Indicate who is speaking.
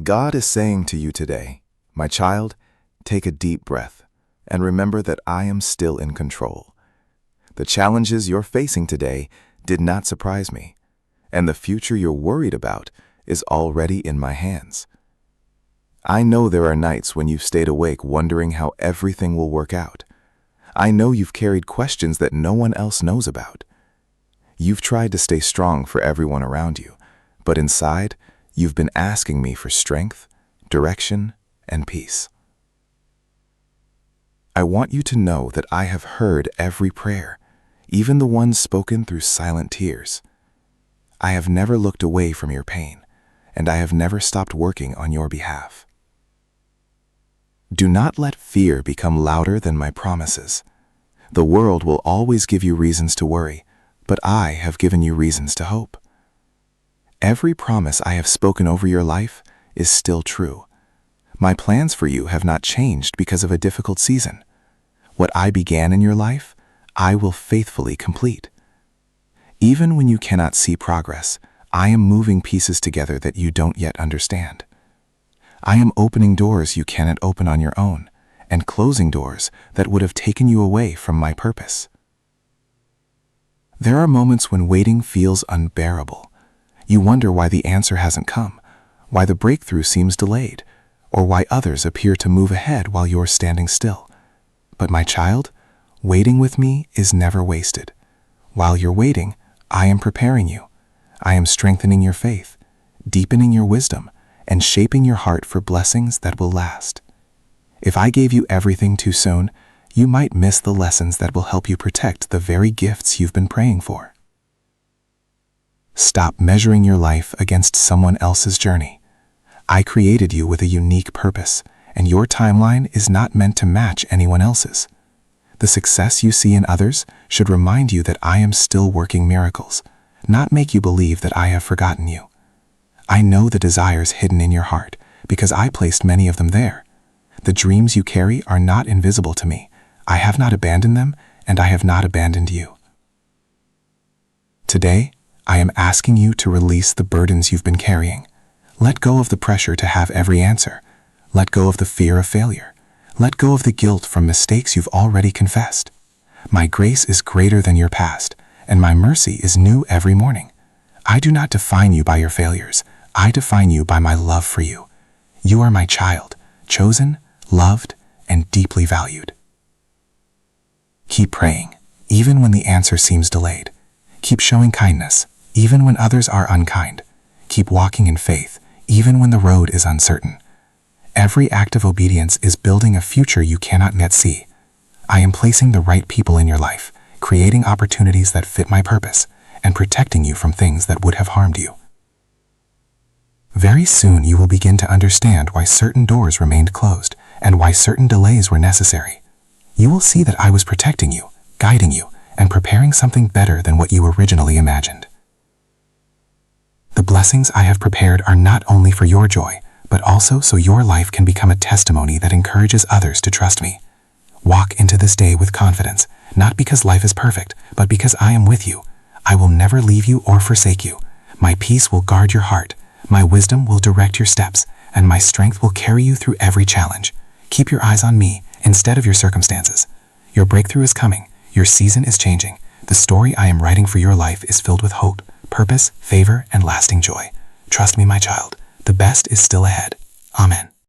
Speaker 1: God is saying to you today, my child, take a deep breath and remember that I am still in control. The challenges you're facing today did not surprise me, and the future you're worried about is already in my hands. I know there are nights when you've stayed awake wondering how everything will work out. I know you've carried questions that no one else knows about. You've tried to stay strong for everyone around you, but inside, you've been asking me for strength, direction, and peace. I want you to know that I have heard every prayer, even the ones spoken through silent tears. I have never looked away from your pain, and I have never stopped working on your behalf. Do not let fear become louder than my promises. The world will always give you reasons to worry, but I have given you reasons to hope. Every promise I have spoken over your life is still true. My plans for you have not changed because of a difficult season. What I began in your life, I will faithfully complete. Even when you cannot see progress, I am moving pieces together that you don't yet understand. I am opening doors you cannot open on your own, and closing doors that would have taken you away from my purpose. There are moments when waiting feels unbearable. You wonder why the answer hasn't come, why the breakthrough seems delayed, or why others appear to move ahead while you're standing still. But my child, waiting with me is never wasted. While you're waiting, I am preparing you. I am strengthening your faith, deepening your wisdom, and shaping your heart for blessings that will last. If I gave you everything too soon, you might miss the lessons that will help you protect the very gifts you've been praying for. Stop measuring your life against someone else's journey. I created you with a unique purpose, and your timeline is not meant to match anyone else's. The success you see in others should remind you that I am still working miracles, not make you believe that I have forgotten you. I know the desires hidden in your heart because I placed many of them there. The dreams you carry are not invisible to me. I have not abandoned them, and I have not abandoned you. Today, I am asking you to release the burdens you've been carrying. Let go of the pressure to have every answer. Let go of the fear of failure. Let go of the guilt from mistakes you've already confessed. My grace is greater than your past, and my mercy is new every morning. I do not define you by your failures. I define you by my love for you. You are my child, chosen, loved, and deeply valued. Keep praying, even when the answer seems delayed. Keep showing kindness, even when others are unkind. Keep walking in faith, even when the road is uncertain. Every act of obedience is building a future you cannot yet see. I am placing the right people in your life, creating opportunities that fit my purpose, and protecting you from things that would have harmed you. Very soon you will begin to understand why certain doors remained closed and why certain delays were necessary. You will see that I was protecting you, guiding you, and preparing something better than what you originally imagined. The blessings I have prepared are not only for your joy, but also so your life can become a testimony that encourages others to trust me. Walk into this day with confidence, not because life is perfect, but because I am with you. I will never leave you or forsake you. My peace will guard your heart. My wisdom will direct your steps, and my strength will carry you through every challenge. Keep your eyes on me instead of your circumstances. Your breakthrough is coming. Your season is changing. The story I am writing for your life is filled with hope, purpose, favor, and lasting joy. Trust me, my child. The best is still ahead. Amen.